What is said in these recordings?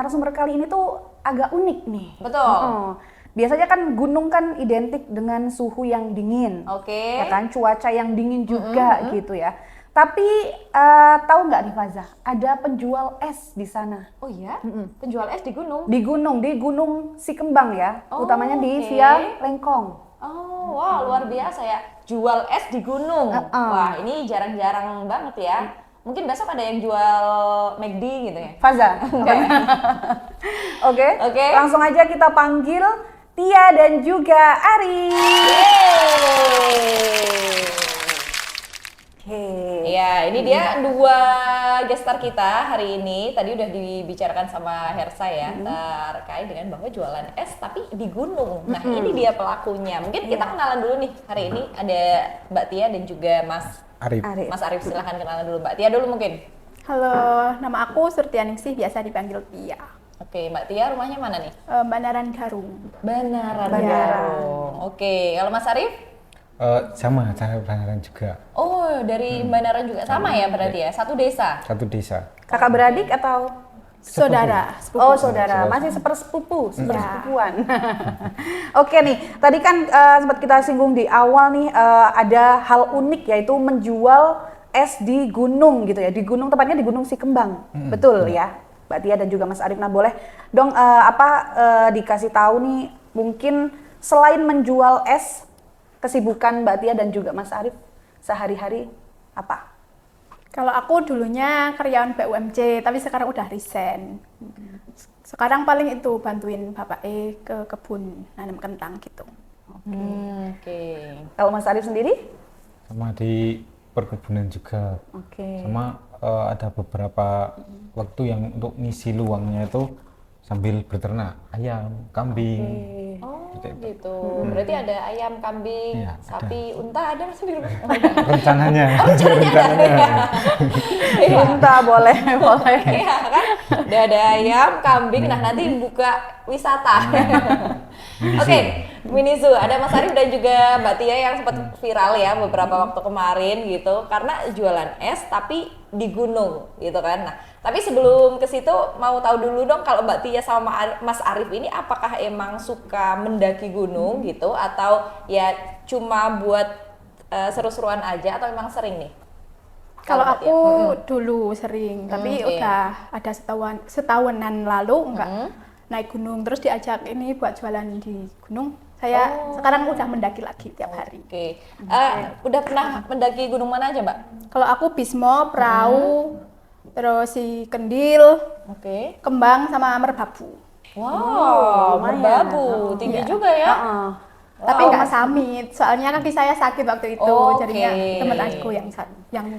narasumber kali ini tuh agak unik nih. Betul. Biasanya kan gunung kan identik dengan suhu yang dingin, Oke. ya kan, cuaca yang dingin juga gitu ya. Tapi tahu nggak nih Faza, ada penjual es di sana. Oh iya? Penjual es di gunung? Di Gunung Sikembang ya, Oh, utamanya di oke. Via Lengkong. Oh, wow, luar biasa ya. Jual es di gunung. Wah, ini jarang-jarang banget ya. Mungkin besok ada yang jual McD gitu ya. Faza, oke, Oke. langsung aja kita panggil Tia dan juga Ari. Oke. Ya, ini dia dua gestar kita hari ini. Tadi udah dibicarakan sama Hersa ya, terkait dengan bahwa jualan es tapi di gunung. Nah, ini dia pelakunya. Mungkin kita kenalan dulu nih. Hari ini ada Mbak Tia dan juga Mas Arif. Mas Arif, silahkan kenalan dulu. Mbak Tia dulu mungkin. Halo, nama aku Surtianingsih, biasa dipanggil Tia. Oke, Mbak Tia rumahnya mana nih? Banaran Garung. Banaran. Banaran. Oke, kalau Mas Arif? Sama, saya Banaran juga. Oh, dari Banaran juga sama ya berarti ya? Satu desa? Satu desa. Kakak beradik atau? Saudara, sepupu. Oh saudara, masih sepersepupuan. Oke nih, tadi kan sempat kita singgung di awal nih ada hal unik yaitu menjual es di gunung gitu ya, di gunung, tepatnya di Gunung Sikembang, betul ya, Mbak Tia dan juga Mas Arif. Nah boleh dong dikasih tahu nih, mungkin selain menjual es, kesibukan Mbak Tia dan juga Mas Arif sehari-hari apa? Kalau aku dulunya karyawan BUMC, tapi sekarang udah resign. Sekarang paling itu bantuin bapak ke kebun nanam kentang gitu. Oke. Kalau Mas Arif sendiri? Sama di perkebunan juga. Oke. Sama ada beberapa waktu yang untuk ngisi luangnya itu sambil berternak ayam, kambing. Oh gitu. Berarti ada ayam, kambing, Iya, sapi, unta ada masih di rumah? Rencananya. Unta boleh. Iya kan? Udah ada ayam, kambing, nah nanti buka wisata. Oke, Minizu, ada Mas Arif dan juga Mbak Tia yang sempat viral ya beberapa waktu kemarin gitu, karena jualan es tapi di gunung gitu kan. Nah, tapi sebelum ke situ mau tahu dulu dong, kalau Mbak Tia sama Mas Arif ini apakah emang suka mendaki gunung gitu, atau ya cuma buat seru-seruan aja, atau emang sering nih? Kalau Mbak Tia? aku dulu sering, tapi oke. udah ada setahunan lalu enggak naik gunung, terus diajak ini buat jualan di gunung. Saya sekarang udah mendaki lagi tiap hari. Oke. Udah pernah mendaki gunung mana aja, Mbak? Kalau aku Bismo, Perahu, terus si Kendil, Oke. Kembang sama Merbabu. Wow, lumayan. merbabu, tinggi juga ya. Tapi nggak summit, soalnya kaki saya sakit waktu itu, Oke. jadinya teman aku yang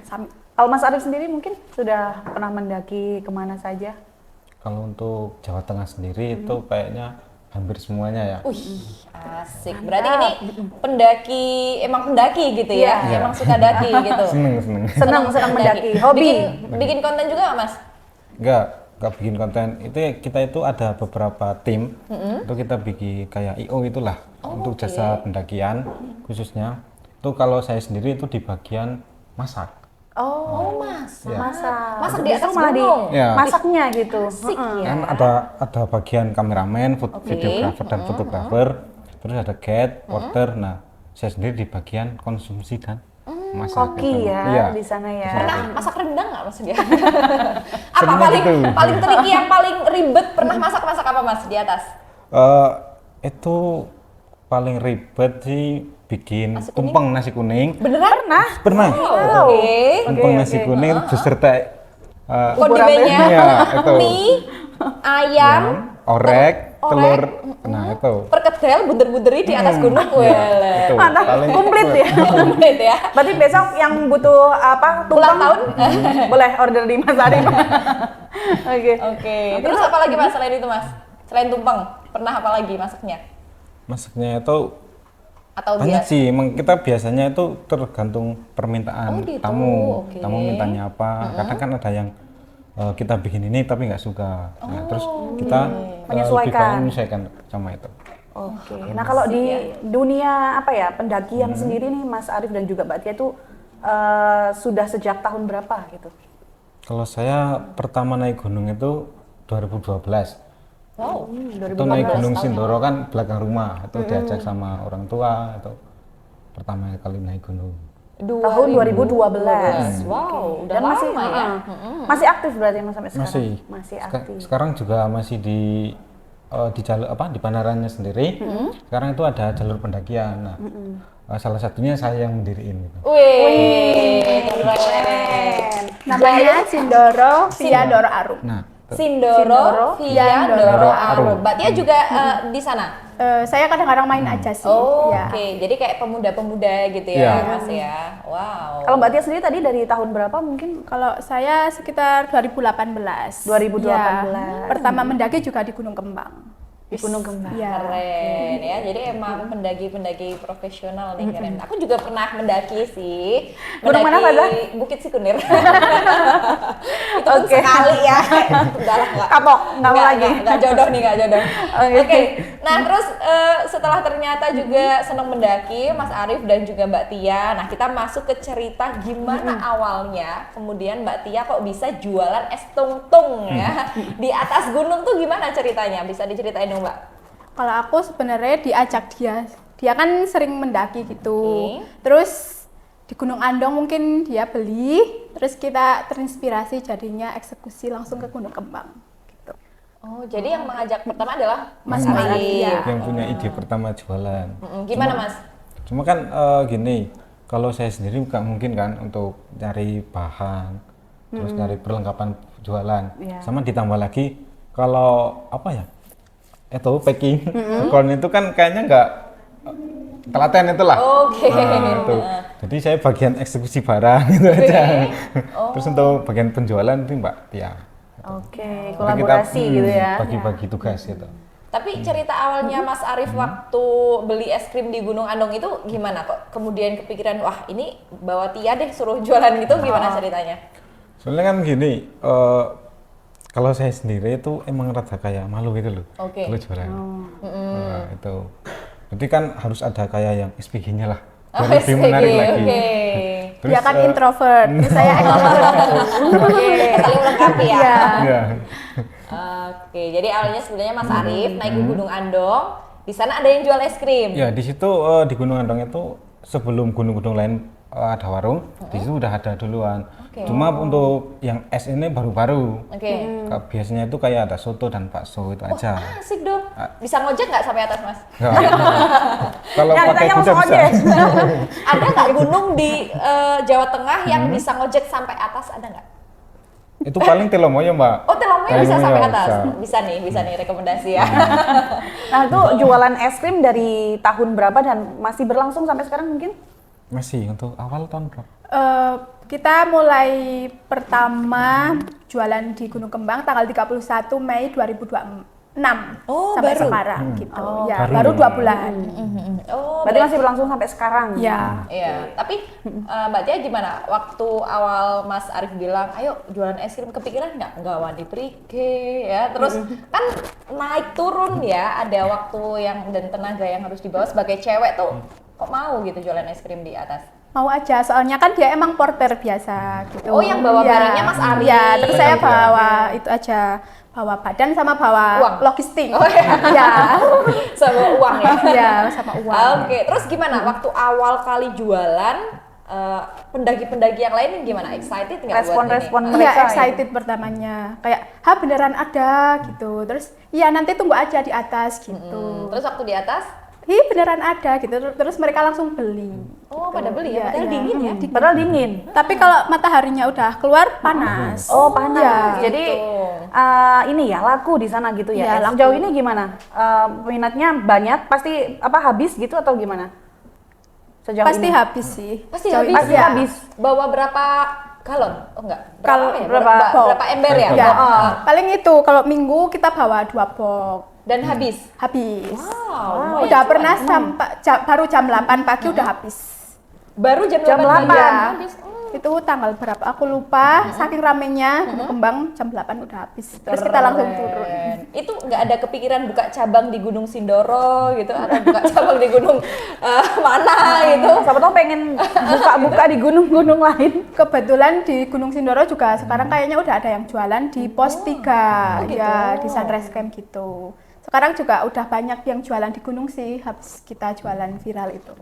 summit. Kalau Mas Arif sendiri mungkin sudah pernah mendaki kemana saja? Kalau untuk Jawa Tengah sendiri itu kayaknya hampir semuanya ya. Asik. Berarti ini emang pendaki gitu ya? Iya. Emang suka daki gitu. Seneng. Senang mendaki, hobi. Bikin konten juga nggak, Mas? Enggak bikin konten. Kita itu ada beberapa tim. Itu kita bikin kayak IO itulah untuk jasa pendakian khususnya. Itu kalau saya sendiri itu di bagian masak. Oh, Mas. Iya. Masak di atas malah gunung. Iya. masaknya gitu. Asik ya. Kan ada bagian kameramen, videografer dan fotografer, terus ada guide, porter. Nah, saya sendiri di bagian konsumsi dan masak. Koki gitu. ya Iya. di sana ya. Pernah masak rendang nggak, Mas? Apa Sebenarnya gitu. paling tricky, yang paling ribet pernah masak apa, Mas, di atas? Itu paling ribet sih bikin Nasi kuning? tumpeng nasi kuning. Beneran? Pernah. Oke. Tumpeng nasi kuning beserta Kondimennya iya, itu. mie, ayam, orek, orek, telur. Nah, itu. perkedel, bunder-bunderi di atas gunung. Wele. Itu. Mantap, Paling komplit ya. Komplit ya. Berarti besok yang butuh Ulang tahun? boleh order di Mas Arif. Oke. Oke. Terus apa lagi, Mas, selain itu, Mas? Selain tumpeng, pernah apa lagi masaknya? Masaknya itu Atau banyak biasa? sih, emang kita biasanya itu tergantung permintaan Oh, gitu. tamu. Oke. Tamu mintanya apa? Kadang kan ada yang kita bikin ini tapi nggak suka. Nah, terus kita lebih banyak menyesuaikan sama itu. Oke. Nah, kalau di dunia pendakian sendiri nih Mas Arif dan juga Mbak Tia itu sudah sejak tahun berapa gitu? Kalau saya pertama naik gunung itu 2012. Wow. Itu naik Gunung Sindoro kan belakang rumah, itu diajak sama orang tua, itu pertama kali naik gunung. Tahun 2012. Wow, udah Dan masih lama ya. masih aktif berarti Mas sampai sekarang. Masih Aktif. Sekarang juga masih di jalur di Panarannya sendiri. Sekarang itu ada jalur pendakian. Nah, salah satunya saya yang mendiriin gitu. Wih, keren. Namanya Sindoro Via Doro Arum. Nah, Sindoro Via Doro Arum. Mbak Tia juga di sana? Saya kadang-kadang main aja sih. Oh, ya. oke. Jadi kayak pemuda-pemuda gitu ya, Iya. Mas ya. Wow. Kalau Mbak Tia sendiri tadi dari tahun berapa mungkin? Kalau saya sekitar 2018. 2018. Ya, pertama mendaki juga di Gunung Kembang. Di Gunung Kembang. Ya. Keren ya, jadi emang pendaki-pendaki profesional nih keren. Aku juga pernah mendaki sih. Gunung mana, Fadla? Bukit Sikunir. Itu Oke. sekali ya. Udah lah, nggak. Kapok, nggak mau lagi. Nggak jodoh nih, nggak jodoh. Oke. Oke. Nah terus setelah ternyata juga senang mendaki, Mas Arief dan juga Mbak Tia. Nah kita masuk ke cerita gimana awalnya. Kemudian Mbak Tia kok bisa jualan es tung-tung ya di atas gunung tuh gimana ceritanya? Bisa diceritain dong Mbak? Kalau aku sebenarnya diajak dia kan sering mendaki gitu. Oke. Terus di Gunung Andong mungkin dia beli, terus kita terinspirasi jadinya eksekusi langsung ke Gunung Kembang. Gitu. Oh, jadi yang mengajak pertama adalah Mas Arief. Arief, ya. yang punya ide pertama jualan. Gimana Mas? Cuma kan gini, kalau saya sendiri nggak mungkin kan untuk cari bahan, terus cari perlengkapan jualan, Iya. sama ditambah lagi kalau apa ya, itu packing, account itu kan kayaknya nggak telaten itulah. Oke. Nah, itu. Jadi saya bagian eksekusi barang gitu aja. Terus untuk bagian penjualan itu Mbak Tia. Oke, Jadi kolaborasi gitu ya. Bagi-bagi tugas gitu. Tapi cerita awalnya Mas Arief waktu beli es krim di Gunung Andong itu gimana kok? Kemudian kepikiran, wah ini bawa Tia deh suruh jualan gitu, gimana ceritanya? Soalnya kan gini, kalau saya sendiri itu emang rada kayak malu gitu loh. Oke. Kalau jualan. Nah, itu. Berarti kan harus ada kayak yang SPG-nya lah. Biar lebih menarik lagi. Oke. Terus, Dia kan introvert, terus saya extrovert. Oke, saling melengkapi ya. Iya. ya. Oke, jadi awalnya sebenarnya Mas Arief naik ke Gunung Andong. Di sana ada yang jual es krim. Ya, di situ di Gunung Andong itu sebelum gunung-gunung lain ada warung, di situ udah ada duluan. Oke. Cuma untuk yang es ini baru-baru. Oke. Biasanya itu kayak ada soto dan bakso itu aja. Asik dong. Bisa ngojek nggak sampai atas Mas? Nggak. Kalau Yang pakai ditanya kuda langsung bisa. ojek. Ada nggak gunung di Jawa Tengah yang bisa ngojek sampai atas? Ada nggak? Itu paling Telomoyo, Mbak. Oh, Telomoyo bisa sampai Telomoyo atas. bisa. Bisa nih rekomendasi ya. Nah itu jualan es krim dari tahun berapa dan masih berlangsung sampai sekarang mungkin? Masih untuk awal tahun berapa? Kita mulai pertama jualan di Gunung Kembang tanggal 31 Mei 2026 Oh, sampai baru? sekarang gitu. Ya, baru. baru 2 bulan. Oh, Berarti masih berlangsung sampai sekarang. Ya. iya. Tapi Mbak Tia gimana? Waktu awal Mas Arief bilang, ayo jualan es krim, kepikiran nggak wani prike ya? Terus kan naik turun ya, ada waktu yang dan tenaga yang harus dibawa sebagai cewek tuh. Kok mau gitu jualan es krim di atas? Mau aja, soalnya kan dia emang porter biasa gitu. Oh, yang bawa barangnya Mas Arief. Iya, terus saya bawa itu aja, bawa badan sama bawa Uang? logistik. Oh, iya. Ya. Sama uang ya? Iya, sama uang. Oke, terus gimana? Waktu awal kali jualan, pendaki-pendaki yang lain gimana? Excited nggak buat Respon-respon ini? mereka Iya, ya? excited pertamanya. Kayak, beneran ada gitu. Terus, iya nanti tunggu aja di atas gitu. Terus waktu di atas, Beneran ada gitu. Terus mereka langsung beli. oh pada beli Iya, ya? Padahal iya. dingin ya? Padahal dingin. Tapi kalau mataharinya udah keluar panas. Oh panas. Iya. Jadi ini ya laku di sana gitu ya. Iya, laku. Sejauh ini gimana? Peminatnya banyak? Pasti habis gitu atau gimana? Sejauh Pasti ini. habis sih. Pasti Sejauh habis. ini, Pasti ya. habis. Bawa berapa galon? Oh enggak. Kalau ya? berapa- berapa ember ya? Ya, Bawa- paling itu kalau minggu kita bawa 2 box. Dan habis. Habis. Wow. Udah pernah sampai baru jam 8 pagi udah habis. Baru jam Jam 8 8. habis. Itu tanggal berapa? Aku lupa. Saking ramenya Gunung Kembang jam 8 udah habis. Terus kita langsung turun. Itu nggak ada kepikiran buka cabang di Gunung Sindoro gitu atau buka cabang di gunung mana gitu? Siapa tahu pengen buka-buka di gunung-gunung lain. Kebetulan di Gunung Sindoro juga sekarang kayaknya udah ada yang jualan di pos 3 ya, di Sunrise Camp gitu. Sekarang juga udah banyak yang jualan di gunung sih, habis kita jualan viral itu.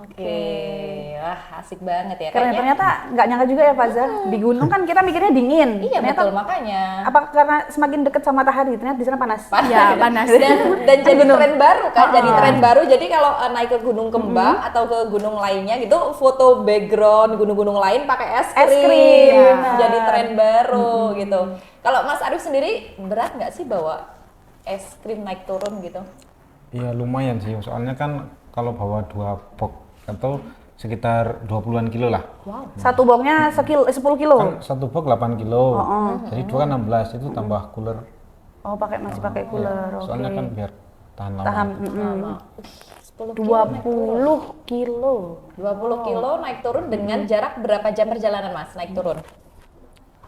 Oke, wah asik banget ya. Karena Kayaknya ternyata nggak nyangka juga ya Faza, di gunung kan kita mikirnya dingin. iya Ternyata betul makanya. apa karena semakin dekat sama matahari ternyata di sana panas. Ya, panas. Dan jadi tren baru kan, jadi tren baru. Jadi kalau naik ke Gunung Kembang atau ke gunung lainnya gitu, foto background gunung-gunung lain pakai es Es krim. krim, Ya, benar. jadi tren baru gitu. Kalau Mas Arif sendiri berat nggak sih bawa es krim naik turun gitu? Iya lumayan sih, soalnya kan kalau bawa 2 box atau sekitar 20-an kilo lah. Satu boxnya 10 kilo. Kan 1 box 8 kilo, jadi 2 kan 16, itu tambah cooler. Oh, masih pakai cooler. Oke. Soalnya kan biar tahan lama. Tahan. 10 kilo naik turun. 20 kilo. 20 kilo naik turun dengan jarak berapa jam perjalanan Mas naik turun?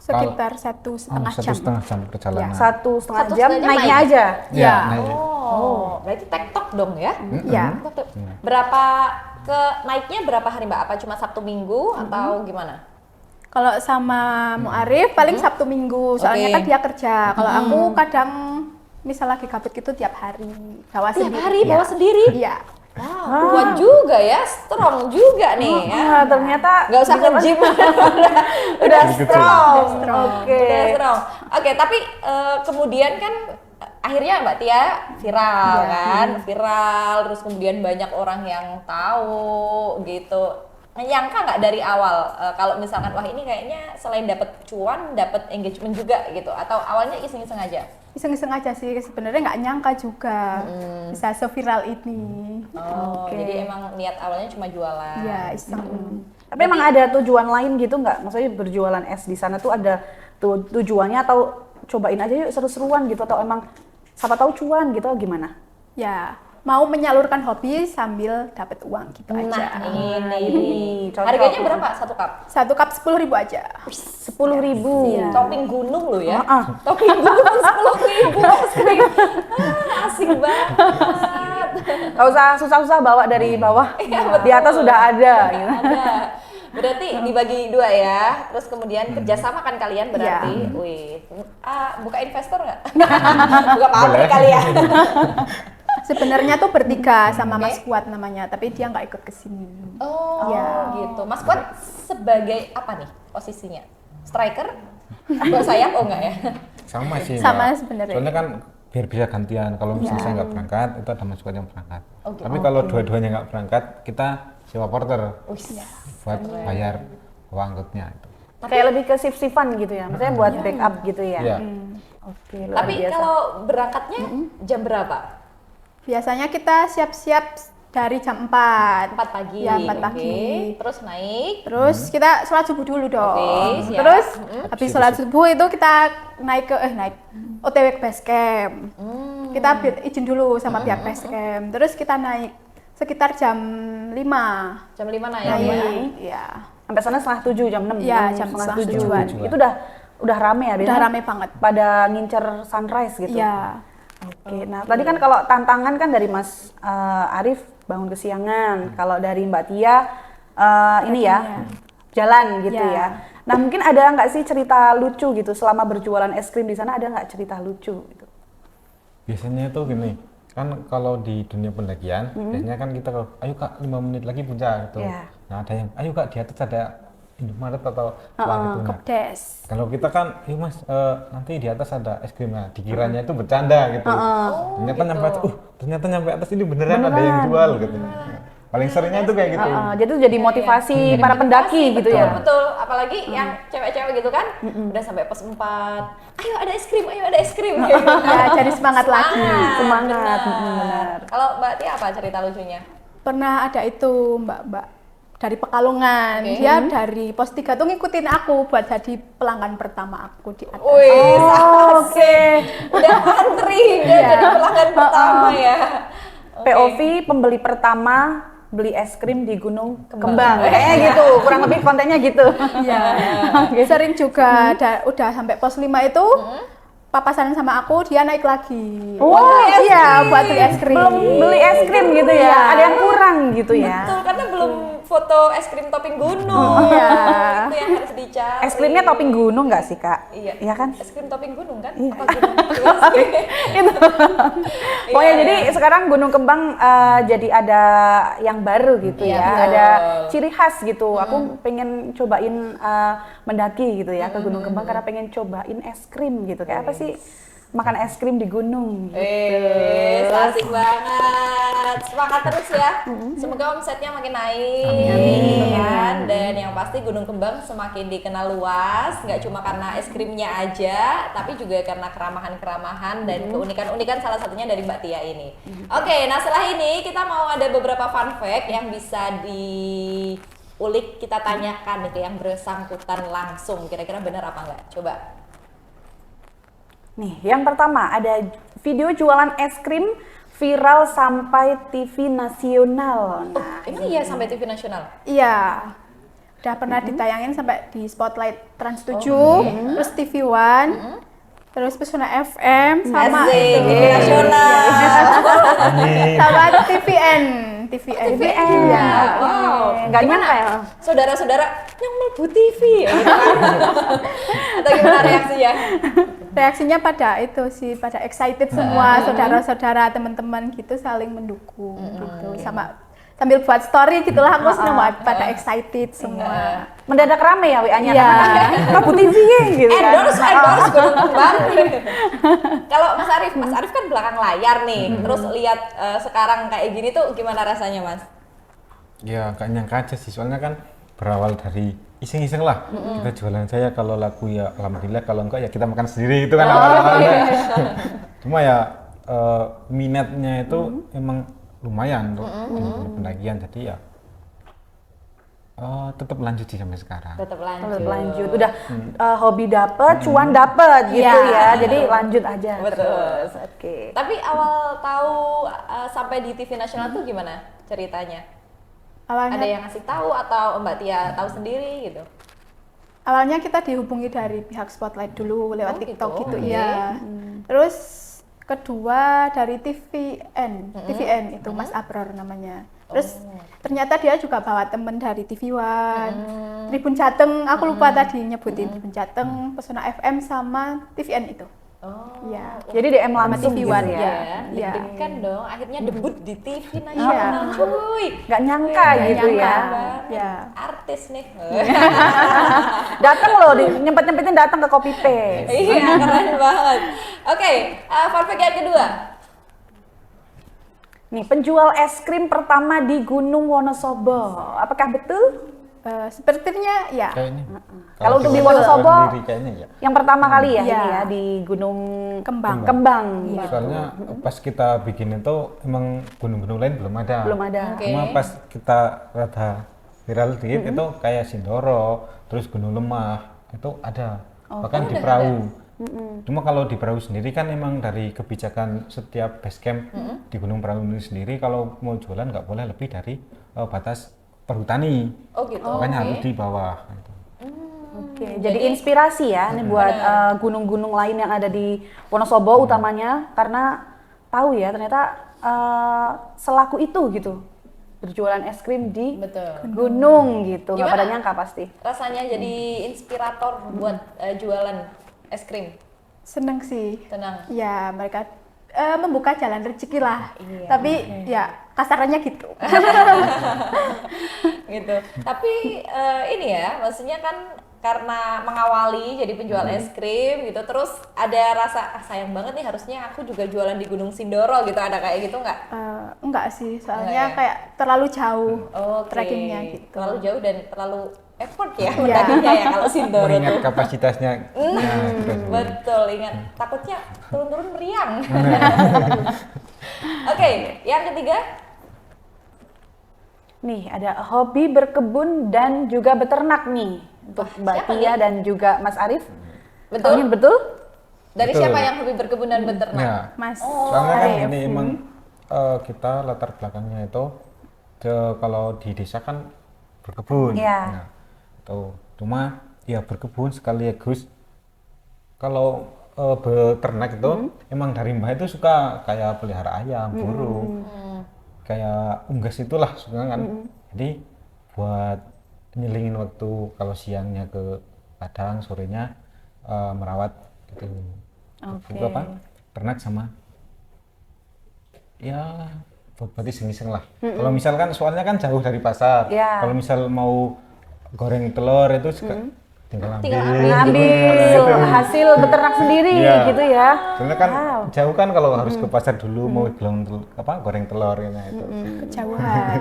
Sekitar 1,5 1,5 jam. jam perjalanan. 1,5 1,5 jam jam naiknya naik. aja. Iya, Ya. naik. Oh, berarti tektok dong ya? Ya. Berapa naiknya berapa hari Mbak? Apa cuma Sabtu Minggu atau gimana? Kalau sama Mu'arif paling Sabtu Minggu, soalnya Oke. kan dia kerja. Kalau aku kadang misal lagi gabut gitu tiap hari bawa Tiap sendiri. hari Iya. bawa sendiri? Iya. Wow, kuat juga ya, strong juga nih ya. Ah, ternyata Nggak usah bisa nge-gym. udah strong. Oke. Udah strong. Oke, tapi kemudian kan akhirnya Mbak Tia viral kan, viral terus kemudian banyak orang yang tahu gitu. Nyangka nggak dari awal kalau misalkan wah ini kayaknya selain dapat cuan, dapat engagement juga gitu atau awalnya iseng-iseng aja? Iseng-iseng aja sih, sebenarnya nggak nyangka juga bisa seviral ini. Oh, jadi emang niat awalnya cuma jualan. Iya, iseng. Tapi emang ada tujuan lain gitu nggak? Maksudnya berjualan es di sana tuh ada tujuannya atau cobain aja yuk seru-seruan gitu atau emang siapa tahu cuan gitu atau gimana? Ya, mau menyalurkan hobi sambil dapat uang gitu aja. Nah, ini ini. cocok. Harganya berapa satu cup? Satu cup 10.000 aja. 10.000. Topping gunung loh ya. Ah, ah. Topping gunung 10.000 es krim. Asik banget. Gak usah susah-susah bawa dari bawah. Di atas sudah ada. Gitu. Ada. Berarti dibagi 2 ya. Terus kemudian kerjasama kan kalian berarti. Iya. Wih. Buka investor nggak? Buka pabrik Boleh. kali ya. Sebenarnya tuh bertiga sama Mas Kuat namanya, tapi dia nggak ikut ke sini. Oh, Ya. gitu. Mas Kuat sebagai apa nih posisinya? Striker? Buat sayap? Oh enggak ya? Sama sih. Sama Mbak. sebenarnya. Soalnya kan biar bisa gantian. Kalau misalnya saya nggak berangkat, itu ada Mas Kuat yang berangkat. Oh, gitu. Tapi kalau dua-duanya nggak berangkat, kita sewa porter buat bayar uang angkutnya itu. Kayak lebih ke shift-shiftan gitu ya. Maksudnya buat backup gitu ya. Iya. Oke, luar Tapi biasa. kalau berangkatnya jam berapa? Biasanya kita siap-siap dari jam 4. 4 pagi. Ya, 4 Oke. pagi. Terus naik. Terus kita sholat subuh dulu dong. Oke, siap. Terus habis sholat subuh itu kita naik OTW ke base camp. Kita izin dulu sama pihak base camp. Terus kita naik sekitar jam 5. Jam 5 naik ya. Naik, ya. Sampai sana setengah 7, jam 6. Iya, jam setengah 7-an. Itu udah rame ya, Udah biasanya rame banget. pada ngincer sunrise gitu. Iya. Oke, nah tadi kan kalau tantangan kan dari Mas Arif bangun kesiangan, kalau dari Mbak Tia ini ya jalan gitu Ya. ya. Nah mungkin ada nggak sih cerita lucu gitu selama berjualan es krim di sana, ada nggak cerita lucu gitu? Biasanya itu gini, kan kalau di dunia pendakian, biasanya kan kita kalau, ayo Kak 5 menit lagi puncak gitu. Iya. Nah ada yang, ayo Kak di atas ada Indomaret atau apa gitu. Nah, Kopdes. kalau kita kan, yuk Mas, nanti di atas ada es krim. Nah, dikiranya itu bercanda gitu. Ternyata nyampe atas, ternyata nyampe atas ini beneran ada yang jual gitu. Paling seringnya itu kayak gitu. Jadi itu jadi motivasi para pendaki gitu ya. Betul, apalagi yang cewek-cewek gitu kan, udah sampai pos 4. Ayo ada es krim, ayo ada es krim. Gitu. Ya, jadi semangat lagi. Semangat, Benar. benar. Kalau Mbak Tia apa cerita lucunya? Pernah ada itu Mbak dari Pekalongan. Oke. Dia dari pos 3 tuh ngikutin aku buat jadi pelanggan pertama aku di atas. Wih, Oke. udah antri, udah jadi pelanggan pertama ya. Oke. POV pembeli pertama beli es krim di Gunung Kembang. Gitu, kurang lebih kontennya gitu. Iya. Sering juga udah sampai pos 5 itu papasan sama aku, dia naik lagi. Iya, buat beli es krim. Belum beli es krim gitu ya. Iya. Ada yang kurang gitu ya. Betul, karena belum foto es krim topping gunung. Iya. Itu yang harus dicari. Es krimnya topping gunung nggak sih, Kak? Iya. Iya kan? Es krim topping gunung kan? Iya. Apa gunung? Gimana sih? Itu. Pokoknya Iya, jadi iya. sekarang Gunung Kembang jadi ada yang baru gitu Iya, ya. betul. Ada ciri khas gitu. Aku pengen cobain mendaki gitu ya ke Gunung Kembang karena pengen cobain es krim gitu. Kayak apa sih? Makan es krim di gunung. Asik banget. Semangat terus ya. Semoga omsetnya makin naik. Amin. Kan? Dan yang pasti Gunung Kembang semakin dikenal luas, nggak cuma karena es krimnya aja, tapi juga karena keramahan-keramahan dan keunikan-unikan salah satunya dari Mbak Tia ini. Oke, nah setelah ini kita mau ada beberapa fun fact yang bisa diulik, kita tanyakan nih ke yang bersangkutan langsung. Kira-kira benar apa enggak? Coba. Nih, yang pertama ada video jualan es krim viral sampai TV nasional. Nah, Emang iya sampai TV nasional? Iya. Udah pernah ditayangin sampai di Spotlight Trans 7, terus TV One, terus Pesona FM sama Asik, itu. TV nasional. Sama TVN. TVN. Iya. Wow. nggak nyangka ya. Saudara-saudara yang melbu TV ya gitu kan? Atau gimana reaksinya? Reaksinya pada itu sih, pada excited semua, saudara-saudara, teman-teman gitu saling mendukung gitu. Sama sambil buat story gitulah, aku seneng banget pada excited semua. Mendadak rame ya WA-nya. Iya. Kamu TV gitu kan. Endorse Gunung Kembang. Kalau Mas Arif kan belakang layar nih, terus lihat sekarang kayak gini tuh gimana rasanya Mas? Ya gak nyangka aja sih, soalnya kan berawal dari iseng-iseng lah. Kita jualan saya, kalau laku ya alhamdulillah, kalau enggak ya kita makan sendiri itu kan awal-awalnya. Cuma ya minatnya itu emang lumayan untuk pendakian, jadi ya tetap lanjut sih sampai sekarang. Tetap Lanjut. lanjut. Udah hobi dapet, cuan dapet gitu Iya. ya. Jadi lanjut aja. Betul. Terus. Oke. Tapi awal tahu sampai di TV nasional tuh gimana ceritanya? Awalnya Ada yang ngasih tahu atau Mbak Tia tahu sendiri gitu? awalnya kita dihubungi dari pihak Spotlight dulu lewat Oh, TikTok gitu. gitu, Oke. ya. Terus kedua dari TVN itu Mas Abror namanya. Terus ternyata dia juga bawa temen dari TV One, Tribun Jateng, aku lupa tadi nyebutin Tribun Jateng, Pesona FM sama TVN itu. Oh. Iya. Jadi DM langsung TV gitu One, ya. ya. Iya. Deg-degan dong, akhirnya debut di TV nasional, cuy. Nggak nyangka gitu nyangka. ya. Ya. Artis nih. Datang loh, nyempet-nyempetin datang ke Copy Paste. Iya, keren banget. Oke, fun fact yang kedua. Nih, penjual es krim pertama di Gunung Wonosobo. Apakah betul? Sepertinya ya. Kayaknya. Kalau untuk di kita Wonosobo, sendiri kayaknya ya. yang pertama kali ya Iya. ini ya di Gunung Kembang. Kembang. Soalnya pas kita bikin itu emang gunung-gunung lain belum ada. Belum ada. Oke. Cuma pas kita rada viral dikit itu kayak Sindoro, terus Gunung Lemah itu ada. Bahkan di perahu. Cuma kalau di perahu sendiri kan emang dari kebijakan setiap base camp di Gunung Perahu ini sendiri, kalau mau jualan nggak boleh lebih dari batas perhutani. Oh gitu. Makanya Oke. harus di bawah. Gitu. Oke, jadi inspirasi ya nih buat gunung-gunung lain yang ada di Wonosobo utamanya, karena tahu ya ternyata selaku itu gitu berjualan es krim di Betul. gunung gitu, nggak Gimana? pada nyangka pasti. Rasanya jadi inspirator buat jualan es krim. Seneng sih. Tenang. Ya, mereka membuka jalan rezeki lah. Iya, Tapi ya kasarannya gitu. Gitu. Tapi ini ya, maksudnya kan karena mengawali jadi penjual es krim gitu, terus ada rasa sayang banget nih, harusnya aku juga jualan di Gunung Sindoro gitu, ada kayak gitu nggak? Enggak sih, Enggak soalnya ya? kayak terlalu jauh Oke. trackingnya gitu. Terlalu jauh dan terlalu effort ya Iya. mendakinya ya kalau Sindoro Mengingat tuh. kapasitasnya. Nah, kita dulu. Betul, ingat. Takutnya turun-turun meriang. Oke, yang ketiga. Nih ada hobi berkebun dan juga beternak nih untuk Mbak siapa Tia dan juga Mas Arif. Betul? Ini betul? Dari Betul. siapa yang hobi berkebun dan beternak? Ya. Mas Soalnya kan Arif. ini emang kita latar belakangnya itu Kalau di desa kan berkebun. Iya. Nah, tuh. Cuma ya berkebun sekaligus kalau beternak itu emang dari mbah itu suka kayak pelihara ayam, burung, kayak unggas itulah suka kan. Jadi buat nyelingin waktu kalau siangnya ke ladang, sorenya merawat gitu. Itu apa? Ternak sama ya buat iseng-iseng lah. Kalau misalkan soalnya kan jauh dari pasar. Iya. Kalau misal mau goreng telur itu suka tinggal Ngambil hasil beternak sendiri Iya. gitu ya. Soalnya kan jauh kan kalau harus ke pasar dulu mau goreng telur ya itu. Kejauhan.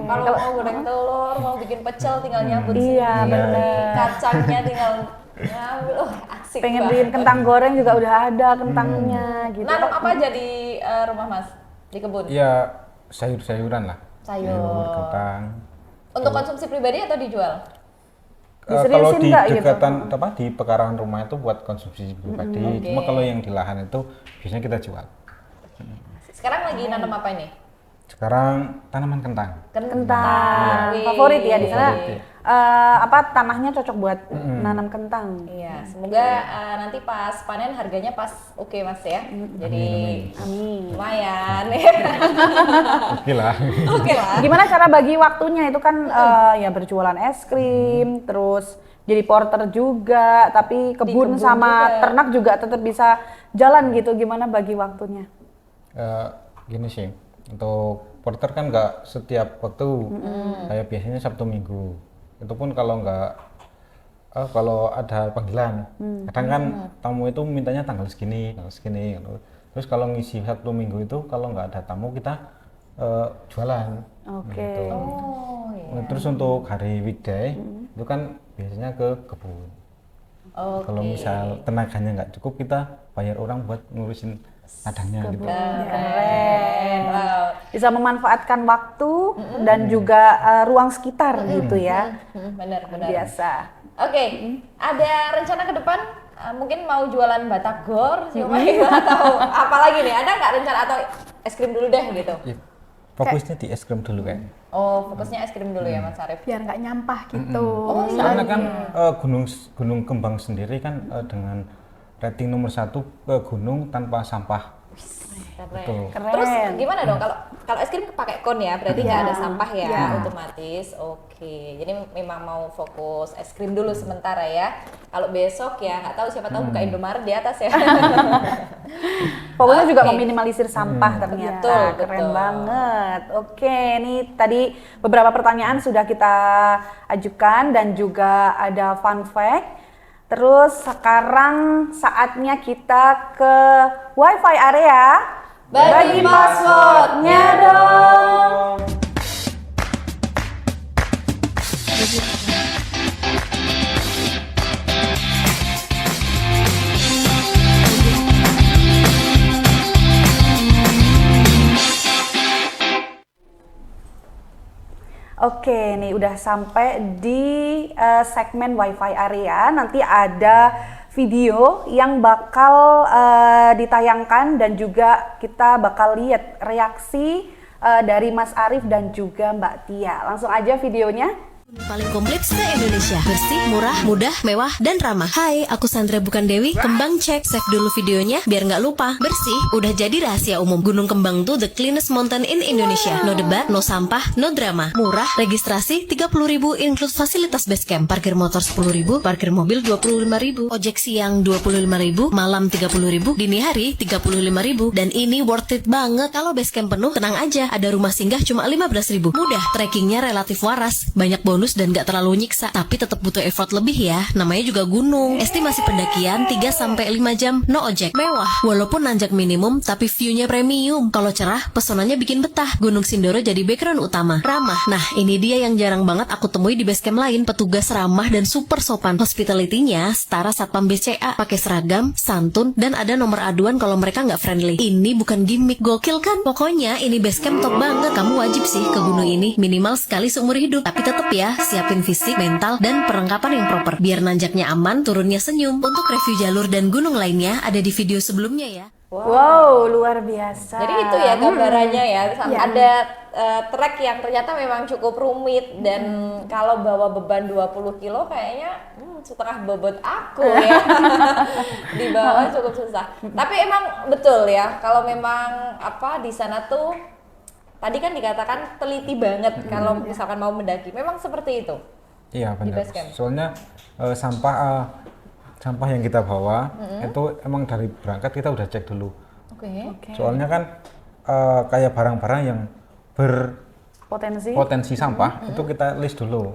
Kalau mau goreng telur, mau bikin pecel tinggal nyambut Iya, sendiri. bener. Kacangnya tinggal ngambil. Asik Pengen banget. bikin kentang goreng juga udah ada kentangnya gitu. Nanam apa aja di rumah Mas? Di kebun? Ya sayur-sayuran lah. Sayur. Kentang. Untuk konsumsi pribadi atau dijual? Diseriusin Kalau di nggak gitu? dekatan di pekarangan rumah itu buat konsumsi pribadi. Cuma kalau yang di lahan itu biasanya kita jual. Sekarang lagi nanam apa ini? Sekarang tanaman kentang. Kentang. Wih. Favorit ya di sana. Favorit. Tanahnya cocok buat nanam kentang. Iya, semoga nanti pas panen harganya pas oke Mas ya. Jadi Amin. lumayan. Oke lah. Oke lah. Gimana cara bagi waktunya itu kan ya berjualan es krim, terus jadi porter juga, tapi kebun kebun sama juga. ternak juga tetap bisa jalan gitu. Gimana bagi waktunya? Gini sih, untuk porter kan nggak setiap waktu, kayak biasanya Sabtu Minggu. Itu pun kalau nggak, kalau ada panggilan. Kadang kan tamu itu mintanya tanggal segini. Gitu. Terus kalau ngisi Sabtu Minggu itu kalau nggak ada tamu kita jualan. Oke. Gitu. Oh, iya. Terus untuk hari weekday itu kan biasanya ke kebun. Oke. Kalau misal tenaganya nggak cukup kita bayar orang buat ngurusin ladangnya gitu. Keren. Wow. Bisa memanfaatkan waktu dan juga ruang sekitar gitu ya. Benar. Biasa. Oke, ada rencana ke depan? Mungkin mau jualan batagor, siomay atau apa lagi nih? Ada nggak rencana atau es krim dulu deh gitu? Ya, fokusnya di es krim dulu kan. Oh, fokusnya es krim dulu ya Mas Arif. Biar nggak nyampah gitu. Karena kan Gunung Kembang sendiri kan dengan rating nomor 1 gunung tanpa sampah. Betul. Keren. Terus gimana dong kalau es krim pakai kon ya, berarti nggak ada sampah ya, otomatis. Oke, jadi memang mau fokus es krim dulu sementara ya. Kalau besok ya nggak tahu, siapa tahu buka Indomaret di atas ya. Pokoknya juga Oke. meminimalisir sampah ternyata. Betul, Keren betul. banget. Oke, nih tadi beberapa pertanyaan sudah kita ajukan dan juga ada fun fact. Terus sekarang saatnya kita ke WiFi area. Bagi passwordnya dong. Oke, nih udah sampai di segmen WiFi area. Nanti ada video yang bakal ditayangkan dan juga kita bakal lihat reaksi dari Mas Arif dan juga Mbak Tia. Langsung aja videonya. Paling komplit se-Indonesia. Bersih, murah, mudah, mewah, dan ramah. Hai, aku Sandra bukan Dewi. Kembang cek, save dulu videonya biar nggak lupa. Bersih, udah jadi rahasia umum. Gunung Kembang tuh the cleanest mountain in Indonesia. No debat, no sampah, no drama. Murah, registrasi 30.000 include fasilitas base camp. Parkir motor 10.000, parkir mobil 25.000. Ojek siang 25.000, malam 30.000, dini hari 35.000. Dan ini worth it banget. Kalau base camp penuh, tenang aja. Ada rumah singgah cuma 15.000. Mudah, trekkingnya relatif waras. Banyak bonus dan gak terlalu nyiksa, tapi tetap butuh effort lebih ya. Namanya juga gunung. Estimasi pendakian 3-5 jam, no ojek. Mewah, walaupun nanjak minimum, tapi view-nya premium. Kalau cerah, pesonanya bikin betah. Gunung Sindoro jadi background utama. Ramah, nah ini dia yang jarang banget aku temui di basecamp lain. Petugas ramah dan super sopan. Hospitality-nya setara satpam BCA. Pakai seragam, santun, dan ada nomor aduan kalau mereka nggak friendly. Ini bukan gimmick, gokil kan? Pokoknya ini basecamp top banget. Kamu wajib sih ke gunung ini, minimal sekali seumur hidup. Tapi tetap ya, siapin fisik, mental, dan perlengkapan yang proper biar nanjaknya aman, turunnya senyum. Untuk review jalur dan gunung lainnya ada di video sebelumnya ya. Wow, luar biasa. Jadi itu ya gambarannya ya. Iya. Ada trek yang ternyata memang cukup rumit dan kalau bawa beban 20 kilo kayaknya setengah bobot aku ya. Dibawa cukup susah. Tapi emang betul ya kalau memang di sana tuh tadi kan dikatakan teliti banget kalau misalkan mau mendaki. Memang seperti itu. Iya Di benar. base camp. Soalnya sampah yang kita bawa itu emang dari berangkat kita udah cek dulu. Oke. Soalnya kan kayak barang-barang yang berpotensi Potensi. sampah itu kita list dulu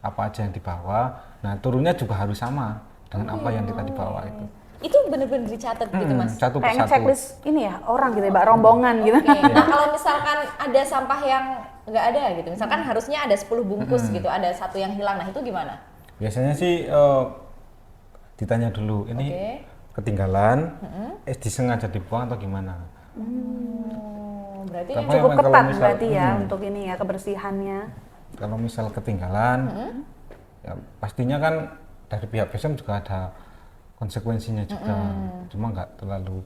apa aja yang dibawa. Nah turunnya juga harus sama dengan apa yang kita dibawa itu. Itu bener-bener dicatat gitu Mas. Satu Kayak persatu. checklist ini ya, orang gitu ya, Mbak, rombongan gitu. Oke. Nah kalau misalkan ada sampah yang nggak ada gitu, misalkan harusnya ada 10 bungkus gitu, ada satu yang hilang, nah itu gimana? Biasanya sih ditanya dulu ini ketinggalan, disengaja dibuang atau gimana? Berarti Tapi Cukup emang kalau ketat misal- berarti ya untuk ini ya, kebersihannya. Kalau misal ketinggalan, ya pastinya kan dari pihak BSM juga ada konsekuensinya juga, cuma nggak terlalu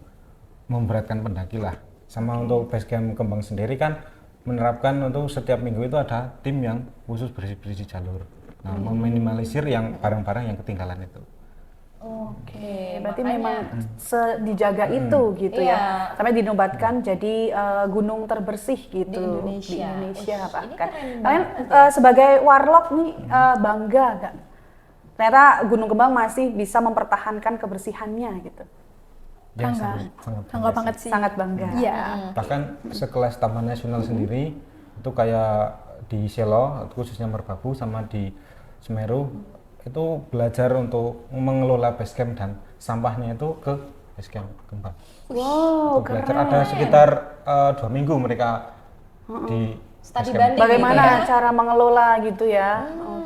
memberatkan pendaki lah. Sama untuk Basecamp Kembang sendiri kan menerapkan untuk setiap minggu itu ada tim yang khusus bersih-bersih jalur. Nah, meminimalisir yang barang-barang yang ketinggalan itu. Oke, Berarti makanya- memang dijaga itu gitu Iya. ya. Sampai dinobatkan jadi gunung terbersih gitu Di Indonesia. Di Indonesia Wih, ini bahkan. keren Kalian banget sebagai warlock nih bangga gak? Ternyata Gunung Kembang masih bisa mempertahankan kebersihannya gitu. Ya, Bangga. sangat Bangga banget sih. Sangat bangga. Iya. Bahkan sekelas Taman Nasional sendiri itu kayak di Selo khususnya Merbabu sama di Semeru itu belajar untuk mengelola basecamp dan sampahnya itu ke basecamp Kembang. Wow, Itu belajar ada sekitar 2 minggu mereka di Studi basecamp. banding bagaimana gitu ya? cara mengelola gitu ya.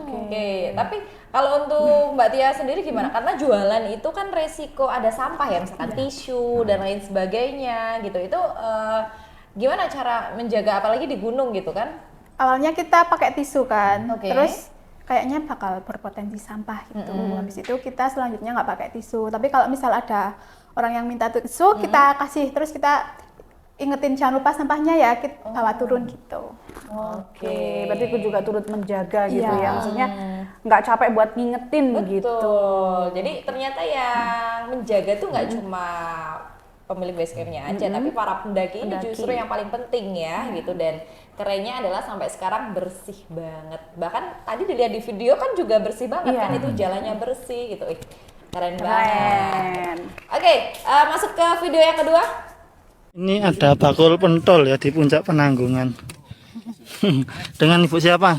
Oke, tapi kalau untuk Mbak Tia sendiri gimana? Karena jualan itu kan resiko ada sampah ya, misalkan tisu dan lain sebagainya gitu. Itu gimana cara menjaga apalagi di gunung gitu kan? Awalnya kita pakai tisu kan, Oke. terus kayaknya bakal berpotensi sampah gitu. Habis itu kita selanjutnya nggak pakai tisu. Tapi kalau misal ada orang yang minta tisu, kita kasih, terus kita ingetin jangan lupa sampahnya ya, kita bawa turun gitu. Oke, berarti aku juga turut menjaga gitu Iya. ya. Maksudnya nggak capek buat ngingetin gitu. Betul. Jadi ternyata yang menjaga tuh nggak cuma pemilik basecampnya aja, tapi para pendaki ini justru yang paling penting ya gitu. Dan kerennya adalah sampai sekarang bersih banget. Bahkan tadi dilihat di video kan juga bersih banget Iya. kan, itu jalannya bersih gitu. Keren banget. Keren. Oke, masuk ke video yang kedua. Ini ada bakul pentol ya di puncak Penanggungan. Dengan Ibu siapa?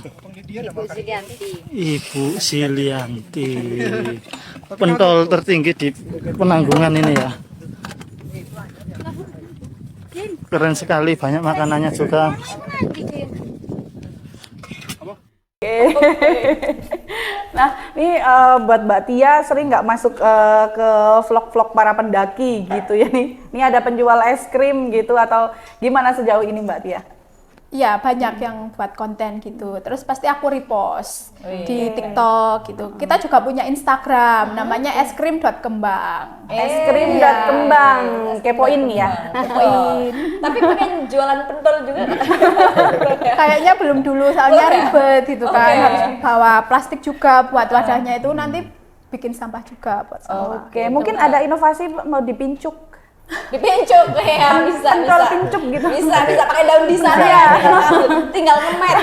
Ibu Silianti. Pentol tertinggi di Penanggungan ini ya. Keren sekali, banyak makanannya juga. Nah, ini buat Mbak Tia sering nggak masuk ke vlog-vlog para pendaki gitu ya nih. Ini ada penjual es krim gitu atau gimana sejauh ini Mbak Tia? Iya, banyak yang buat konten gitu. Terus pasti aku repost di TikTok gitu. Kita juga punya Instagram, namanya eskrim.kembang. Es krim dan kembang, kepoin ya. Kepoin. Tapi pengen jualan pentol juga. Kayaknya belum dulu, soalnya Belum ya? ribet gitu kan. Oke. Harus bawa plastik juga buat wadahnya itu, nanti bikin sampah juga buat sampah. Oke, mungkin ada inovasi mau dipincuk. Dipincuk ya, bisa Pentol bisa. pincuk gitu. Bisa pakai daun di sana ya. Tinggal ngemet.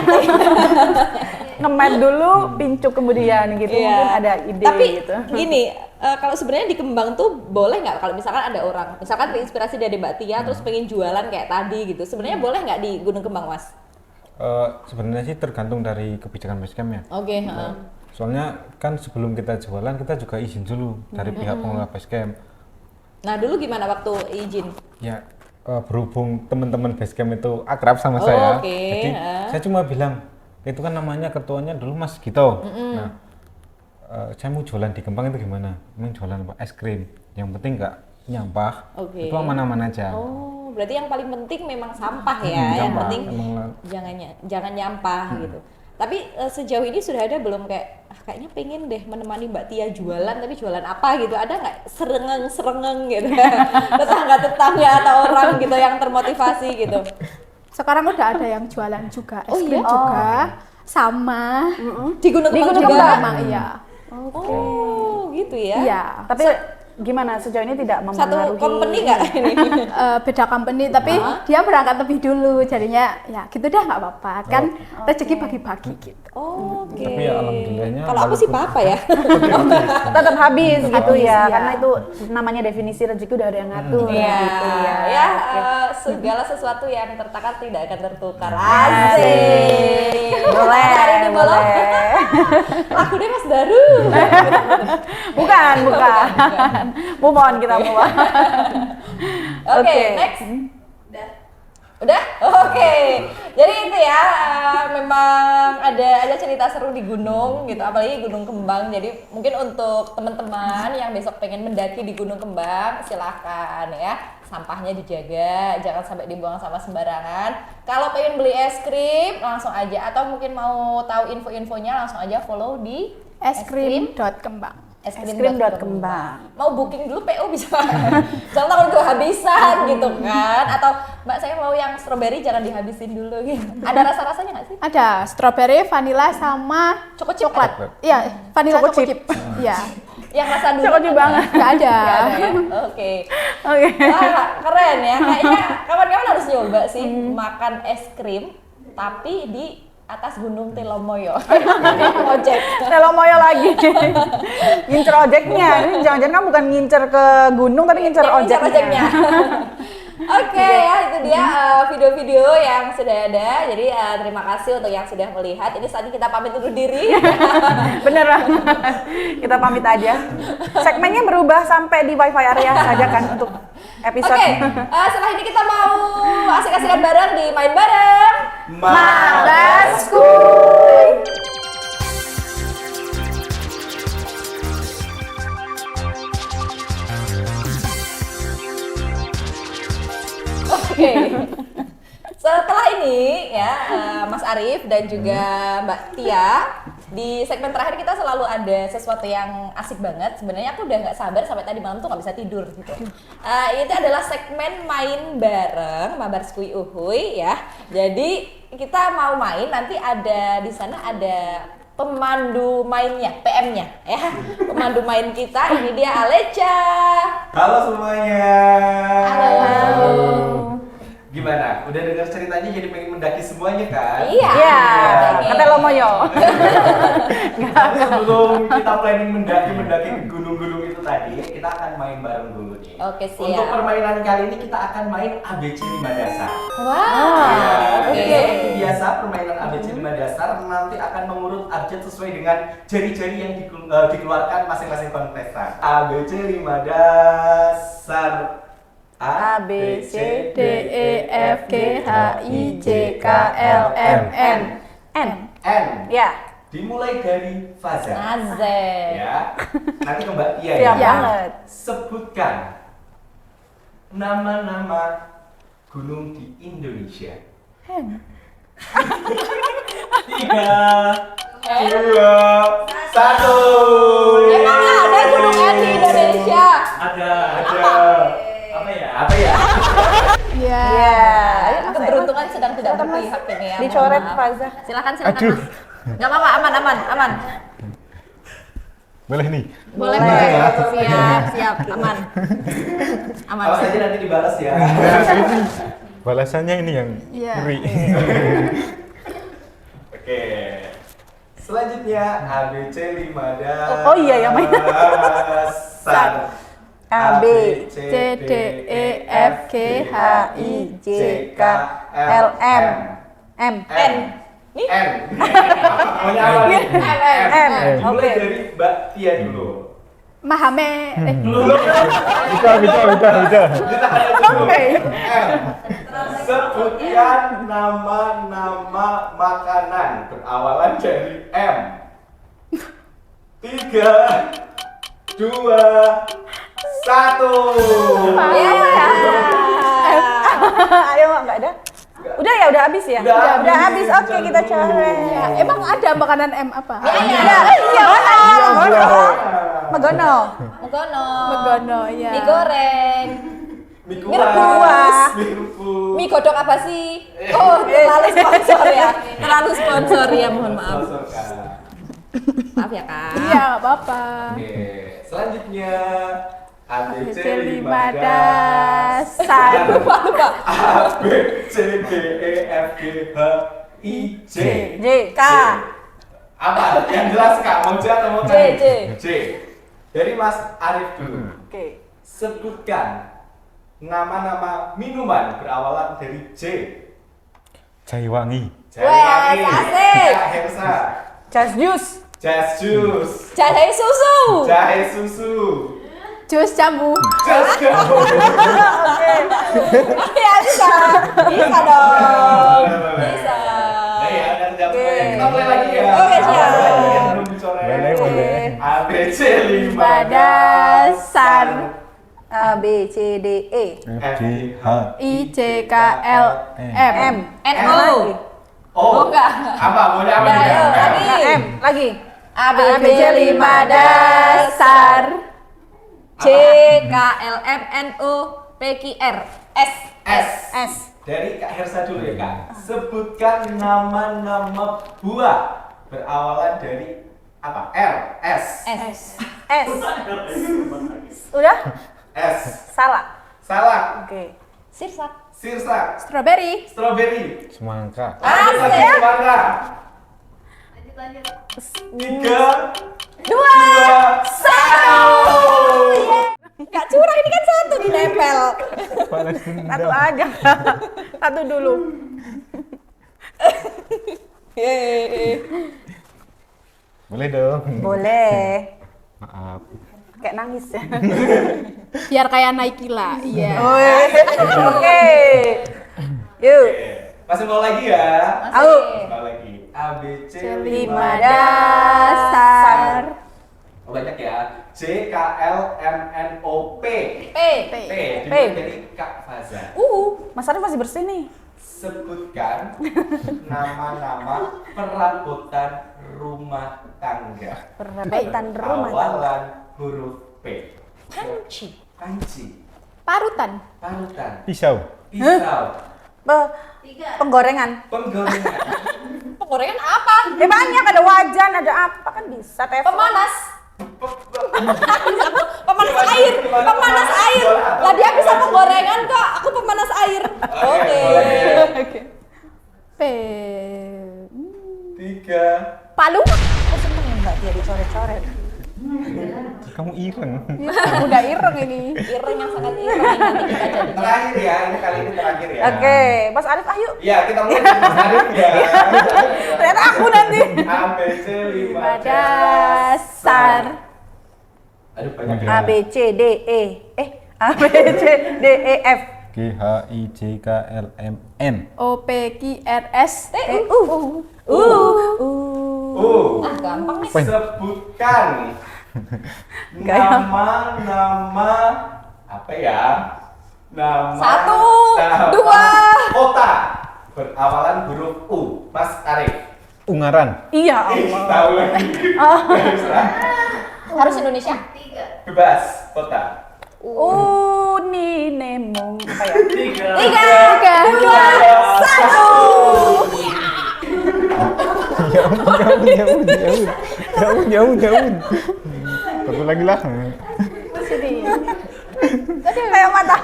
Ngemet dulu, pincuk kemudian gitu. Iya. Mungkin ada ide Tapi gitu. gini, kalau sebenarnya di Kembang tuh boleh nggak kalau misalkan ada orang, misalkan terinspirasi dari Mbak Tia terus pengen jualan kayak tadi gitu, sebenarnya boleh nggak di Gunung Kembang, Mas? Sebenarnya sih tergantung dari kebijakan basecamp ya. Oke. Soalnya kan sebelum kita jualan kita juga izin dulu dari pihak pengelola basecamp. Nah dulu gimana waktu izin? Ya berhubung teman-teman basecamp itu akrab sama saya, oke, jadi saya cuma bilang itu kan namanya ketuanya dulu Mas Gito. Nah, saya mau jualan di Kembang itu gimana? Mau jualan apa? Es krim. Yang penting nggak nyampah. Oke. Itu aman-aman aja. Oh, berarti yang paling penting memang sampah ya. Yang sampah. penting Emang- jangan nyampah gitu. Tapi sejauh ini sudah ada belum kayak kayaknya pengen deh menemani Mbak Tia jualan, tapi jualan apa gitu? Ada nggak serengeng gitu? Tetangga-tetangga atau orang gitu yang termotivasi gitu? Sekarang udah ada yang jualan juga, es Oh, krim iya? juga, sama Di Gunung Di Kembang Gunung juga? Kembang? sama iya. Oh gitu ya? Iya. Tapi gimana sejauh ini tidak Satu mempengaruhi? company nggak ini? Beda company tapi dia berangkat lebih dulu, jadinya ya gitu dah nggak apa-apa kan, rezeki bagi-bagi gitu. Oke. Tapi ya alhamdulillahnya Kalau aku sih walaupun- apa ya? Tetap habis gitu Habis, ya, ya. karena itu namanya definisi rezeki udah ada yang ngatur Iya, gitu ya. ya segala sesuatu yang tertakar tidak akan tertukar. Asik. Boleh, Hari ini bolong. boleh. Lagu deh Mas Daru. Bukan. Move on kita move on. Oke, Oke. next. Udah? Oke. Jadi itu ya, memang ada cerita seru di gunung gitu, apalagi Gunung Kembang. Jadi mungkin untuk teman-teman yang besok pengen mendaki di Gunung Kembang, silakan ya. Sampahnya dijaga, jangan sampai dibuang sama sembarangan. Kalau pengen beli es krim, langsung aja. Atau mungkin mau tahu info-infonya, langsung aja follow di Eskrim.kembang. Eskrim.kembang. Mau booking dulu PO bisa. Jangan takut kehabisan gitu kan. Atau Mbak saya mau yang strawberry jangan dihabisin dulu gitu. Ada rasa-rasanya nggak sih? Ada strawberry, vanilla sama Choco chip coklat. Iya, vanilla Choco choco chip. chip. Iya. Yang rasa dulu. Cocok banget. Nggak ada. Ya? Oke. Oke. Wah, keren ya. Kayaknya kawan-kawan harus nyoba sih makan es krim tapi di atas Gunung Telomoyo. Ojek. Telomoyo lagi. Ngincer ojeknya. Ini jangan-jangan kamu bukan ngincer ke gunung tapi ngincer ojeknya. Oke ya, itu dia video-video yang sudah ada. Jadi terima kasih untuk yang sudah melihat. Ini saatnya kita pamit undur diri. Beneran. Kita pamit aja. Segmennya berubah sampai di wifi area saja kan untuk episode. Oke, setelah ini kita mau asik-asikan bareng di Main Bareng. Malasku. Oke. Setelah ini ya Mas Arif dan juga Mbak Tia, di segmen terakhir kita selalu ada sesuatu yang asik banget. Sebenarnya aku udah nggak sabar sampai tadi malam tuh nggak bisa tidur gitu. Itu adalah segmen main bareng Mabar Skui Uhuy ya. Jadi kita mau main, nanti ada di sana ada pemandu mainnya, PM-nya ya. Pemandu main kita ini dia Aleca. Halo semuanya. Halo. Gimana? Udah dengar ceritanya jadi pengen mendaki semuanya kan? Iya. Iya, pengen. ke Telomoyo. Tapi sebelum kita planning mendaki ke gunung-gunung itu tadi, kita akan main bareng dulu nih. Oke, siap. Untuk permainan kali ini kita akan main ABC 5 dasar. Wow. Ya, Oke. seperti biasa permainan ABC 5 dasar nanti akan mengurut abjad sesuai dengan jari-jari yang dikeluarkan masing-masing kontestan. ABC 5 dasar. A, B, C, D, E, F, G, H, I, J, K, L, M, N. N. N. Ya. Dimulai dari Faza. Azek. Ya. Nanti ke Mbak Tia Siap ya. banget. Sebutkan nama-nama gunung di Indonesia. 3, 2, 1. Emang ada gunung N di Indonesia? Ada. Apa ya? Iya. Iya. Keberuntungan sedang tidak berpihak ini ya. Dicoret mohon maaf. Faza. Silakan Mas. Gak apa-apa, aman. Boleh nih. Boleh. Siap, aman. Awas aja nanti dibalas ya. Balasannya ini yang Iya. ngeri. Oke. Selanjutnya ABC 5 dasar. Oh iya, yang main. A, B, C, D, E, F, G, H, I, J, K, L, M. M. N. Nih? N. Pokoknya apa nih? M. Dimulai Oke. dari Mbak Tia dulu. Mahame. Bisa. Ditahan aja dulu. Oke. M. Sebutkan nama-nama makanan berawalan dari M. 3, 2, 1. Ya. Ayo, nggak ada? Nggak Udah ya, udah habis ya? Udah habis. habis. Oke, kita coret. Ya, emang ada makanan M apa? Iya, Megono. Megono. Megono, ya. Mie goreng. Mie Mie kuah, mie rebus. Mie godok apa sih? Oh, terlalu sponsor ya. Terlalu sponsor ya, mohon maaf. Sponsor, Kak. Maaf ya, Kak. Iya, nggak apa-apa. Oke, selanjutnya ABC ABC 5 5 dasar. Lupa. A, B, C, D, E, F, G, H, I, J. J. K. Apa? Yang jelas Kak, mau J atau mau K? J. J. Dari Mas Arif dulu. Oke. Sebutkan nama-nama minuman berawalan dari J. Jaiwangi. Jaiwangi. asik. Kak Hersa. Just juice. Jazz juice. Jahe susu. Jahe susu. Jus jambu. Jazz jambu. Ya bisa. Bisa dong. Bisa. Nah, ya, dan jam Oke. kita mulai lagi ya. Oke, siap. Yang belum dicoret. Boleh. A, B, C, 5 dasar. A, B, C, D, E. F, G, H. I, J, K, L, M. M. NO. Oh, enggak. apa? Boleh apa? Ya, ayo, Enggak. lagi. M. Lagi. A, B, A, B, C, C, 5 dasar. C, K, L, M, N, O, P, Q, R, S. S. S. Dari Kak Hersa dulu ya Kak. Sebutkan nama-nama buah berawalan dari apa? R. S. S. S. Udah? S. Salah. Salak. Oke. Sirsak. Sirsak. Strawberry. Strawberry. Semangka. Lanjut lagi semangka. 3, 2, 1. Gak curang, ini kan satu dinempel. Balas dendam. Satu aja. Satu dulu. Boleh dong. Boleh. Maaf. Kayak nangis ya. Biar kayak Naikila. Iya. Oke. Yuk. Masih mau lagi ya? Ayo. Mau lagi. A, B, C, 5 5 dasar. Oh, banyak ya. J, K, L, M, N, O, P. P. P. Dimulai dari Kak Faza. Mas Arif masih bersih nih. Sebutkan nama-nama perabotan rumah tangga. Perabotan rumah tangga. Awalan huruf P. Panci. Panci. Parutan. Parutan. Pisau. Pisau. Penggorengan. Penggorengan. Penggorengan apa? Banyak, ada wajan, ada apa kan bisa teflon. Pemanas. Pemanas air. Pemanas air. Lah dia bisa penggorengan kok. Aku pemanas air. Oke. P. 3. Palu. Aku seneng ya Mbak dia dicoret-coret. Kamu ireng. Udah ireng ini. Ireng yang sangat ireng yang nanti kita jadi. Terakhir ya, ini kali ini terakhir ya. Oke, Mas Arif ayo. Ya, kita mulai dari Mas Arif ya. Ternyata aku nanti. A, B, C, 5 Dasar. Aduh, banyak ya. A, B, C, D, E. A, B, C, D, E, F. G, H, I, J, K, L, M, N. O, P, Q, R, S. Ah, Gampang nih. Sebutkan nama-nama apa ya? Nama 1, 2. kota berawalan huruf U. Mas Arif. Ungaran. Iya Ih, Allah. tahu lagi. Bisa. Harus Indonesia. Bebas kota. Uninemo. Apa ya? 3, Jauh. Satu lagi lah. Kayak mata.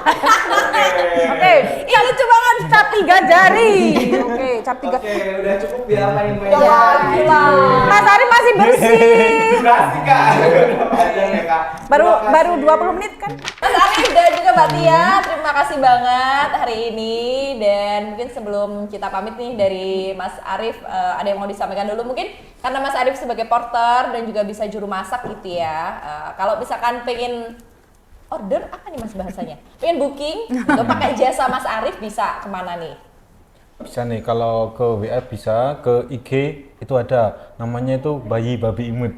Oke, ini lucu banget. Cap 3 jari. Oke, cap 3. Oke, udah cukup ya main-main. Gila. Mas Arif masih bersih. Durasi Kak. Udah panjang ya Kak. Baru Terima 20 menit kan? Mas Arif dan juga Mbak Tia, terima kasih banget hari ini. Dan mungkin sebelum kita pamit nih dari Mas Arif, ada yang mau disampaikan dulu mungkin? Karena Mas Arif sebagai porter dan juga bisa juru masak gitu ya. Kalau misalkan pengen order, apa nih Mas bahasanya? Pengen booking, atau pakai jasa Mas Arif bisa kemana nih? Bisa nih, kalau ke WA bisa, ke IG itu ada, namanya itu Bayi Babi Imut.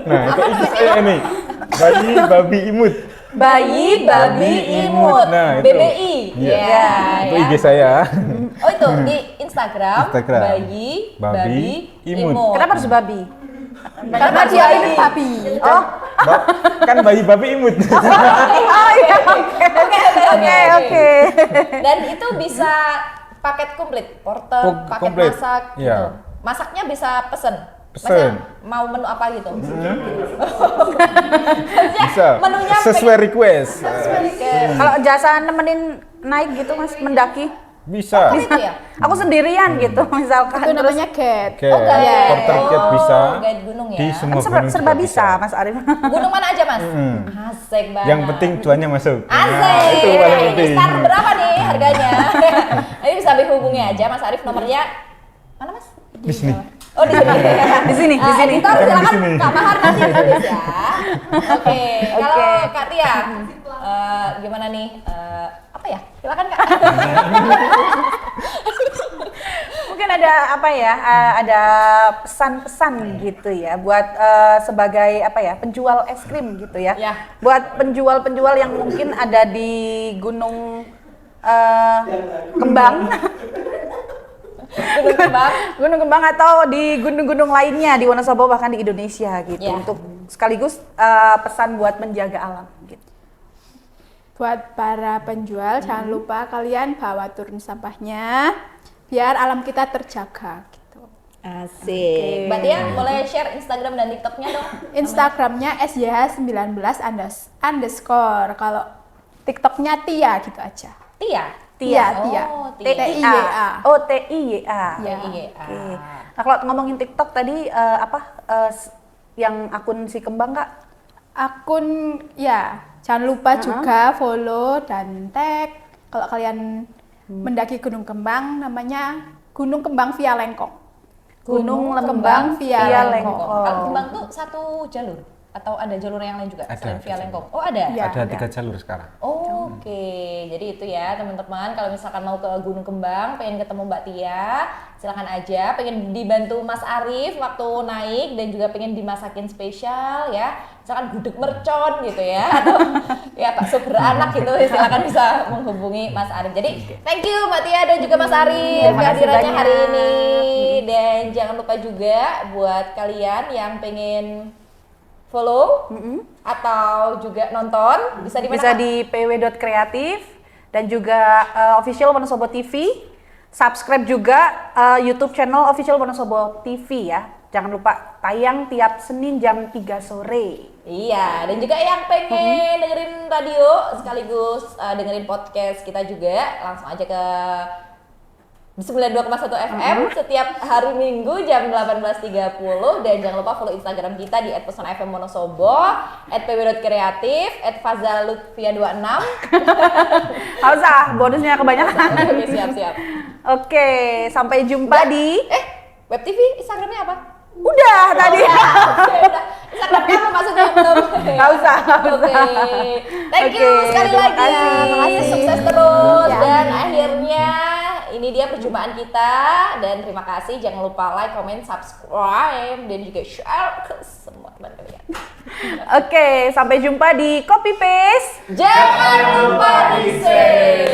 Nah, itu saya nih, Bayi Babi Imut. Bayi, babi, imut. Nah, itu. BBI. Iya. Ya, Itu ya. IG saya. Oh itu di Instagram, Instagram. bayi, babi, imut. imut. Kenapa harus babi? Karena dia ini babi. Oh, Kan bayi babi imut. oh iya, oke. Dan itu bisa paket komplit, porter, Oh, paket komplit. masak Iya. gitu. Masaknya bisa pesen. Pesen. Maksudnya mau menu apa gitu? Bisa. Menunya Sesuai request. Kalau jasa nemenin naik gitu Mas, mendaki, Bisa. itu ya? aku sendirian gitu misalkan. Itu namanya get. Oke. Oh, guide. Porter kit bisa. Guide gunung ya. Di Kan semua serba, gunung serba juga bisa Mas Arif. Gunung mana aja mas? Asik banget. Yang penting cuannya masuk. Asik. Nah, itu paling Ini penting. start berapa nih harganya? Ini bisa dihubungi aja Mas Arif, nomornya mana Mas? Di sini. Oh di sini. Di sini, di sini. Editor Di silakan sini. Kak Bahar nanti tulis ya. Oke. Kalau Oke. Kak Tia, gimana nih? Apa ya? Silakan Kak. Mungkin ada apa ya? Ada pesan-pesan gitu ya buat sebagai apa ya? Penjual es krim gitu ya. Ya. Buat penjual-penjual yang mungkin ada di Gunung Kembang. Gunung Kembang. Gunung Kembang atau di gunung-gunung lainnya di Wonosobo bahkan di Indonesia gitu Ya. untuk sekaligus pesan buat menjaga alam gitu. Buat para penjual, jangan lupa kalian bawa turun sampahnya biar alam kita terjaga gitu. Asik. Mbak Tia boleh share Instagram dan TikToknya dong? Instagramnya SYH19 _ kalau TikToknya Tia gitu aja. Tia. Tia, Tia. Oh, T-I-Y-A. Oh, TIYA. Ya. Iya. Oke. Nah, kalau ngomongin TikTok tadi yang akun si Kembang Kak? Akun ya, jangan lupa juga follow dan tag kalau kalian mendaki Gunung Kembang, namanya Gunung Kembang via Lengkong. Gunung Kembang via Lengkong. Kalau Kembang tuh satu jalur atau ada jalur yang lain juga Ada, selain via ada. Lengkong? Oh ada. Iya. Ada 3 jalur sekarang. Oke, jadi itu ya teman-teman. Kalau misalkan mau ke Gunung Kembang, pengen ketemu Mbak Tia, silakan aja. Pengen dibantu Mas Arif waktu naik dan juga pengen dimasakin spesial ya. Misalkan gudeg mercon gitu ya, atau ya bakso beranak gitu, silakan bisa menghubungi Mas Arif. Jadi thank you Mbak Tia dan juga Mas Arif Terima kasih kehadirannya banyak. hari ini. Dan jangan lupa juga buat kalian yang pengen follow atau juga nonton bisa di mana? Bisa Kak? di pw.kreatif dan juga official Wonosobo TV. Subscribe juga YouTube channel official Wonosobo TV ya. Jangan lupa tayang tiap Senin jam 3 sore. Iya, dan juga yang pengen dengerin radio sekaligus dengerin podcast kita juga langsung aja ke 92,1 FM setiap hari Minggu jam 18.30 dan jangan lupa follow Instagram kita di @pesonafmwonosobo, @pw.kreatif, @fazalutfia26. Nggak usah, bonusnya kebanyakan. Oke, siap. Oke, sampai jumpa di... Web TV Instagramnya apa? Udah tadi. Oke, udah. Instagram kamu maksudnya belum? Nggak usah. Oke. Thank you Oke, sekali terima lagi. kasih. Sukses terus Ya. dan akhirnya ini dia perjumpaan kita dan terima kasih. Jangan lupa like, comment, subscribe dan juga share ke semua teman kalian. Oke, sampai jumpa di Copy Paste. Jangan lupa di save.